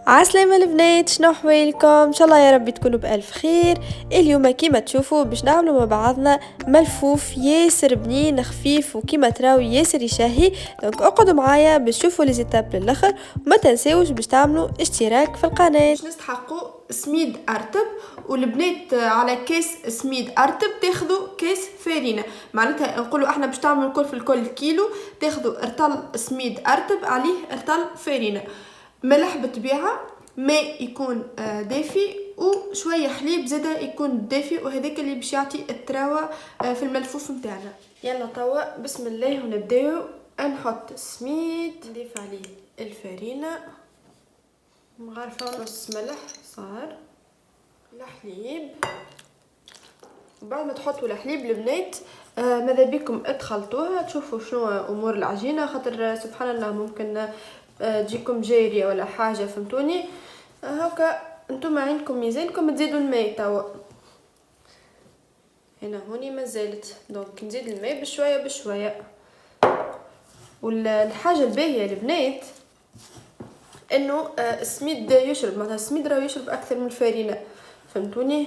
عسلامة البنات، شنو حوالكم؟ ان شاء الله يا رب تكونوا بألف خير. اليوم كيما تشوفوا باش نعملوا مع بعضنا ملفوف ياسر بنين خفيف وكيما تراو ياسر يشهي. دونك اقعدوا معايا باش تشوفوا لي زيتاب للاخر، وما تنساوش باش تعملوا اشتراك في القناه. باش نستحقوا سميد ارتب، والبنات على كاس سميد ارتب تاخذوا كاس فارينه. معناتها نقولوا احنا باش تعملوا الكل في الكل كيلو، تاخذوا ارطل سميد ارتب عليه ارطل فارينه، ملح بالطبيعه، ماء يكون دافي، وشويه حليب زاده يكون دافي، وهذاك اللي باش يعطي التراوه في الملفوف نتاعنا. يلا توا بسم الله ونبداو. نحط السميد، نضيف عليه الفارينه، مغرفه نص ملح صار، الحليب. بعد ما تحطوا الحليب البنات ماذا بكم تخلطوها تشوفوا شنو امور العجينه، خاطر سبحان الله ممكن تجيكم جاريه ولا حاجه، فهمتوني؟ هكا انتم عندكم ميزانكم تزيدوا الماء. توا هنا هوني ما زالت، دونك نزيد الماء بشويه بشويه. والحاجه الباهيه البنات انه السميد يشرب، معناتها السميد راه يشرب اكثر من الفارينه، فهمتوني؟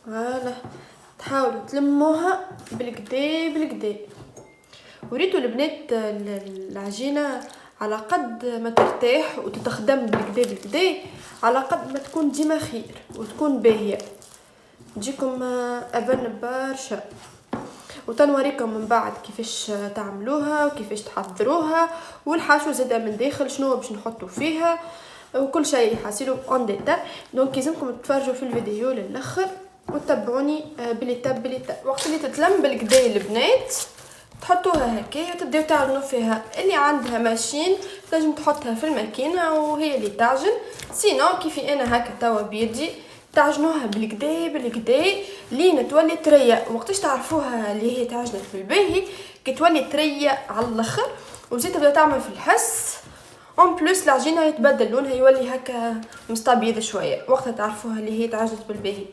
فوالا تحاولوا تلموها بالكدا بالكدا. وريتوا البنات العجينه على قد ما ترتاح وتتخدم بالكدا بالكدا، على قد ما تكون ديما خير وتكون باهيه، تجيكم ابن برشا. وتنوريكم من بعد كيفاش تعملوها وكيفاش تحضروها، والحشو زاده من داخل شنو باش نحطوا فيها وكل شيء حاسيلو اون ديتاي. دونك لازمكم تتفرجوا في الفيديو للاخر وتتبعوني بليتاب بليتاب. وقت اللي تتلم بالكدا البنات تحطوها هكايا وتبداو تعجنوا فيها. اللي عندها ماشين لازم تحطها في الماكينه وهي اللي تعجن، سينو كيفي انا هكا توا بيدي تعجنوها بالكدا بالكدا لين تولي طريه. وقتاش تعرفوها اللي هي تعجنت بالباهي؟ كي تولي طريه على الاخر وزيد تبدا تعمل في الحس اون بلوس العجينه يتبدل لونها يولي هكا مستبيض شويه، وقتها تعرفوها اللي هي تعجنت بالباهي.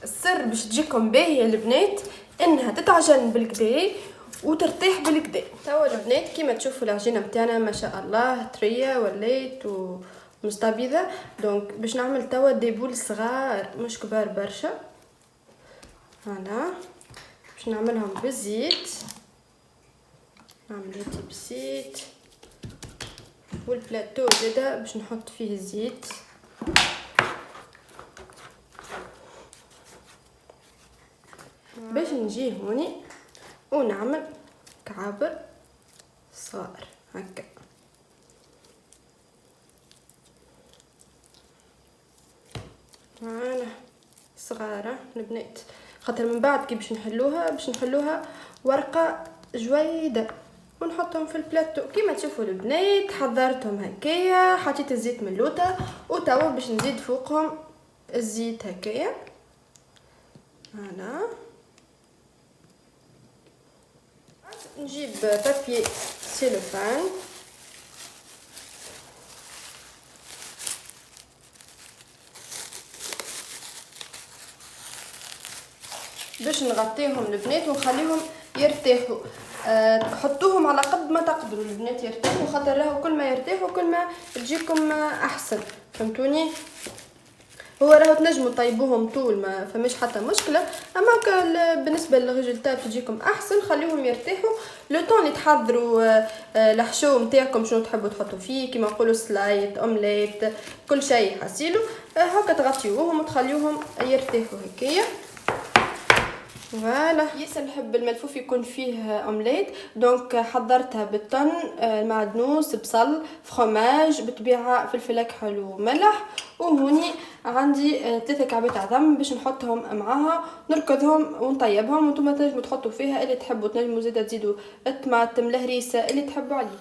السر باش تجيكم باهيه البنات انها تتعجن بالكدا وترتاح بالكدا. توا البنات كيما تشوفوا العجينه نتاعنا ما شاء الله طريه وليت ومستبيضه. دونك باش نعمل توا دي بول صغار مش كبار برشا. هنا باش نعملهم بالزيت، نعمل هيك بزيت، والبلاتو زاده باش نحط فيه الزيت. باش نجي هوني ونعمل كعابر صغار هكا. فوالا صغيره البنات، خاطر من بعد كي باش نحلوها ورقه جويده ونحطهم في البلاتو. كيما تشوفوا البنات حضرتهم هكايا، حطيت الزيت من اللوطه وتوا باش نزيد فوقهم الزيت هكايا. هنا نجيب بابي سيلوفان باش نغطيهم البنات ونخليهم يرتاحوا. حطوهم على قد ما تقدروا البنات يرتاحوا، خاطر راهو كل ما يرتاحوا كل ما تجيكم احسن، فهمتوني؟ هو راهو تنجموا طيبوهم طول ما فماش حتى مشكله، اما بالنسبه للريزلتات تجيكم احسن خليهم يرتاحوا لو طون اللي تحضروا الحشو نتاعكم شنو تحبوا تحطوا فيه، كيما نقولوا سلايت اومليت كل شيء حسيلو هكا تغطيوهم وتخليوهم يرتاحوا هكايا. فوالا ياسر نحب الملفوف يكون فيه اومليت، دونك حضرتها بالطن معدنوس بصل فخوماج بالطبيعه فلفل اكحل وملح، وهوني عندي 3 كعبات عظم باش نحطهم معاها نركضهم ونطيبهم. وانتم تنجموا تحطوا فيها اللي تحبوا، تنجموا زياده تزيدوا الطماطم الهريسه اللي تحبوا عليه.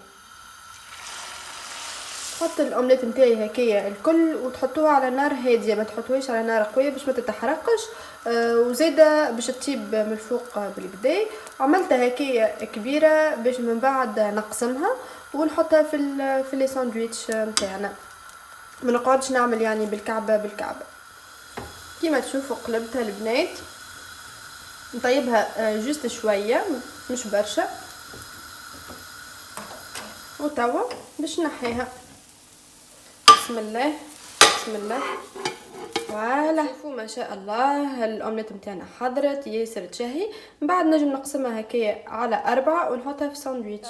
تحط الاومليت نتاعي هكايا الكل وتحطوها على نار هاديه، ما تحطوهاش على نار قويه باش ما تتحرقش، وزاده باش تطيب من الفوق بالكدا. عملتها هكايا كبيره باش من بعد نقسمها ونحطها في لي ساندويتش نتاعنا، ما نقعدش نعمل يعني بالكعبه بالكعبه. كيما تشوفوا قلبتها البنات، نطيبها جوست شويه مش برشا، وتوا باش نحيها. بسم الله بسم الله. فوالا شوفوا ما شاء الله الاومليت نتاعنا حضرت ياسر تشهي. من بعد نجم نقسمها هكايا على 4 ونحطها في ساندويتش.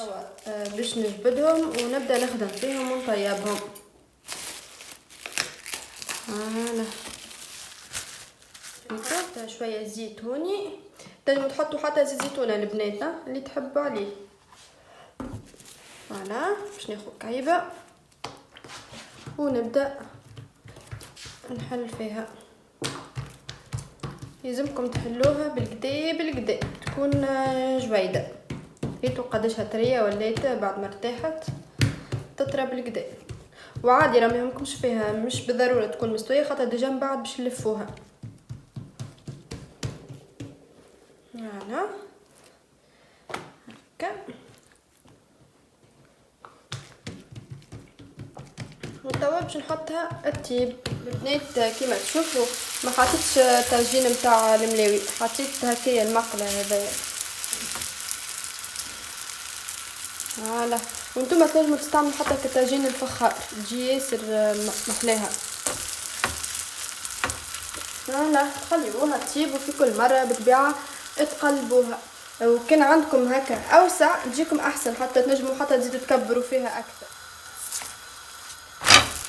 باش نجبدهم ونبدا نخدم فيهم ونطيبهم. فوالا نحط شويه زيت هوني. تنجموا تحطوا حتى زيت زيتونه البنات اللي تحبوا عليه. فوالا باش ناخذ كعيبه ونبدا نحل فيها. يلزمكم تحلوها بالكدا بالكدا تكون جويده. ريتو قداشها طريه ولات بعد ما ارتاحت تطرى بالكدا. وعادي راه ماهمكمش فيها مش بالضروره تكون مستويه خاطر ديجا من بعد باش نلفوها. فوالا هكا. وتوا باش نحطها الطيب. البنات كيما تشوفوا ما حطيتش الطاجين نتاع الملاوي، حطيت هكايا المقله هذايا. فوالا وانتم تنجموا تستعملوا حتى كطاجين الفخار تجي ياسر محلاها. فوالا تخليوها تطيب وفي كل مره بالطبيعه تقلبوها. وكان عندكم هكا اوسع تجيكم احسن حتى تنجموا حتى تزيدوا تكبروا فيها اكثر.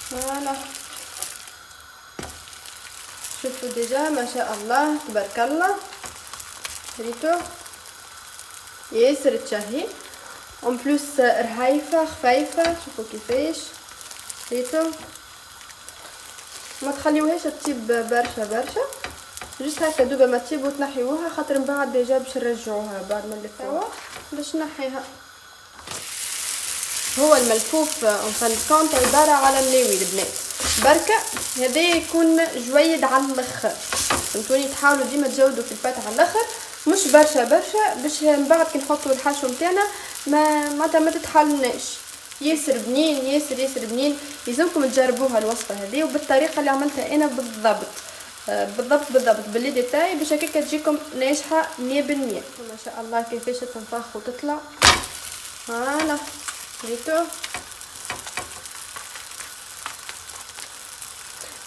فوالا شوفوا ديجا ما شاء الله تبارك الله ريتو ياسر تشهي. اون بلوس رهيفه خفيفه. شوفوا كيفاش ريتو. ما تخليوهاش تطيب برشا برشا جست هكا دوبا ما تطيب وتنحيوها خاطر من بعد ديجا باش نرجعوها بعد ما نلفوها باش نحيها. هو الملفوف اون فان كونت عباره على ملاوي البنات بركه هذا يكون جويد على الاخر. فهمتوني تحاولوا ديما تجودوا في البات على الاخر مش برشا برشا باش من بعد كي نحطوا الحشو نتاعنا ما تتحلناش. ياسر بنين ياسر ياسر بنين. لازمكم تجربوها الوصفه هذه وبالطريقه اللي عملتها انا بالضبط بالضبط باللي ديتاي باش هكاك تجيكم ناجحه 100%. ما شاء الله كيفاش تنفخ وتطلع. فوالا ريتو.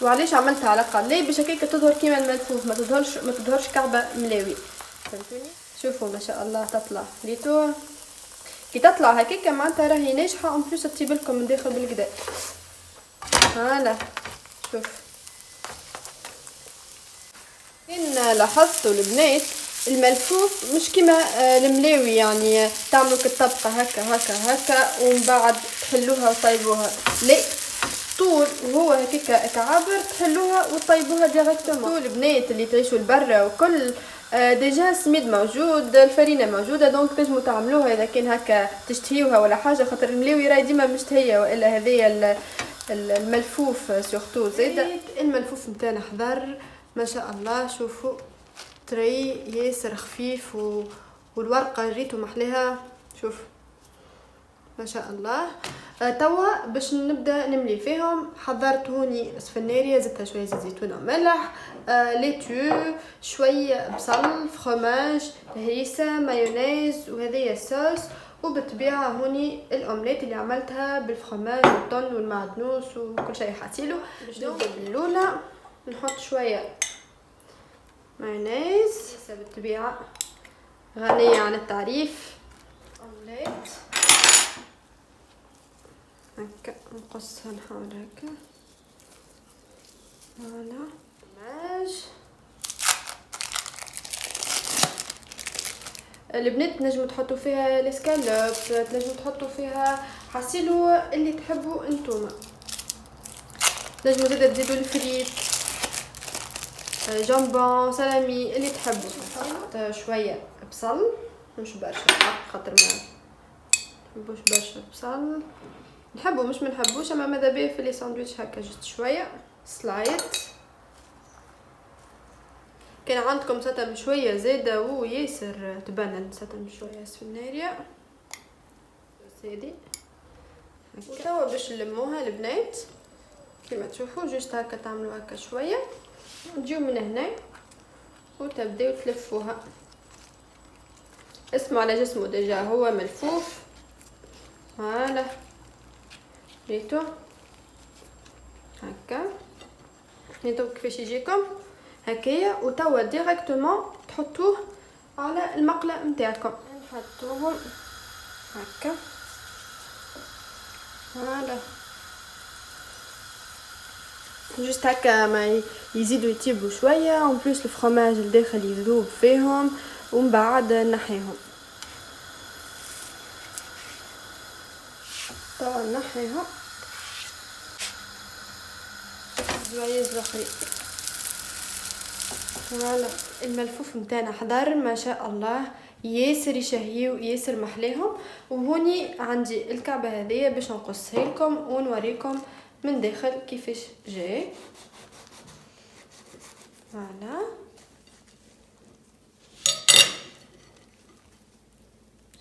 وعلاش عملتها على قلي باش هكاك تظهر كيما الملفوف ما تظهرش كعبه ملاوي. فهمتوني. شوفوا ما شاء الله تطلع ريتو كي تطلع هكاك معناتها راهي ناجحه اون بليس تطيب لكم من داخل بالكدا. فوالا شوف ان لاحظتوا البنات الملفوف مش كيما الملاوي يعني تعملوا كالطبقه هكا هكا هكا ومن بعد تحلوها وطيبوها. لا طول وهو هكاك كعابر تحلوها وطيبوها ديريكتومون. البنات اللي تعيشوا لبرا وكل ديجا السميد موجود الفرينه موجوده دونك تنجموا تعملوها اذا كان هكا تشتهيوها ولا حاجه خاطر الملاوي راهي ديما مشتهيه والا هذيا الملفوف سورتو زيد. الملفوف نتاعنا حضر ما شاء الله. شوفوا تري ياسر خفيف والورقه ريتو محلاها. شوف ما شاء الله. توا باش نبدا نملي فيهم. حضرت هوني سفناريه زدتها شويه زيت زيتون وملح ليتو شويه بصل فرماج هريسه مايونيز وهذيا الصوص. وبالطبيعه هوني الاومليت اللي عملتها بالفرماج والطن والمعدنوس وكل شيء حاطيله. باش نبدا بالاولى نحط شويه مايونيز بالطبيعه غنيه عن التعريف. اومليت هكا نقصها نحاول هكا. فوالا فرماج. البنات تنجموا تحطوا فيها الاسكالوب تنجموا تحطوا فيها حصيلو اللي تحبوا انتوما. تنجموا زاده تزيدوا الفريت جامبون سلامي اللي تحبوا. نحط شويه بصل مش برشا خاطر ما نحبوش برشا بصل. نحبو مش منحبوش اما ماذا بيه في لي ساندويتش هكا جست شويه سلايد. كان عندكم ساتم شويه زاده وياسر تبنن ساتم شويه سفناريه سيدي هكا. وتوا باش نلموها البنات كيما تشوفوا جست هكا تعملوا هكا شويه تجيو من هنا وتبداو تلفوها. اسمه على جسمه ديجا هو ملفوف. فوالا ريتو هكا. هانتو كيفاش يجيكم هكايا، وتوا ديريكتومون تحطوه على المقله نتاعكم. نحطوهم هكا فوالا، جوست هكا ما يزيدوا يطيبوا شويه. اون بليس الفرomاج الداخل يذوب فيهم، ومن بعد نحيهم. توا نحيهم زوايز الاخرين. فوالا الملفوف نتاعنا حضر ما شاء الله، ياسر يشهيو ياسر محليهم. وهوني عندي الكعبه هذيا باش نقصها لكم ونوريكم من داخل كيفاش جاي. فوالا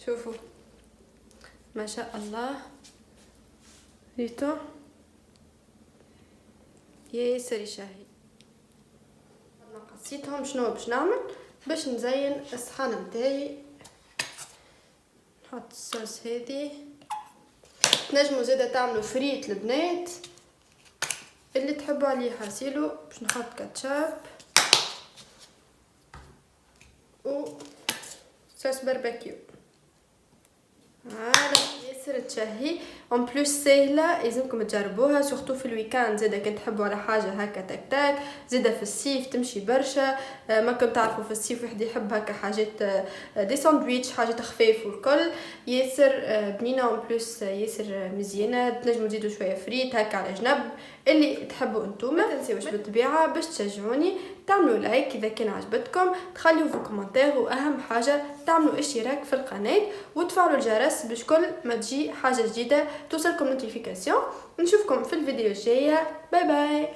شوفوا ما شاء الله، ريتو ياسر يشهي. قصيتهم شنو باش نعمل باش نزين الصحن نتاعي. نحط الصوص هذه. تنجموا زاده تعملوا فريت البنات اللي تحبوا عليه حاسيلو. باش نحط كاتشاب و صوص باربيكيو. ياسر تشهي اون بلوس سهله، لازمكم تجربوها سورتو في الويكاند. زاده كنت تحبوا على حاجه هكا تك تاك، زاده في الصيف تمشي برشا. ما كنت تعرفوا في الصيف واحد يحب هكا حاجات دي ساندويتش، حاجات خفيف والكل. ياسر بنينه اون بلوس ياسر مزيانه. تنجموا تزيدوا شويه فريت هكا على جنب اللي تحبوا انتوما. ما تنسيوش بالطبيعه باش تشجعوني تعملوا لايك اذا كان عجبتكم، تخليوا في كومنتير، واهم حاجه تعملوا اشتراك في القناه وتفعلوا الجرس باش كل ما تجي حاجه جديده توصلكم نوتيفيكاسيون. نشوفكم في الفيديو الجايه. باي باي.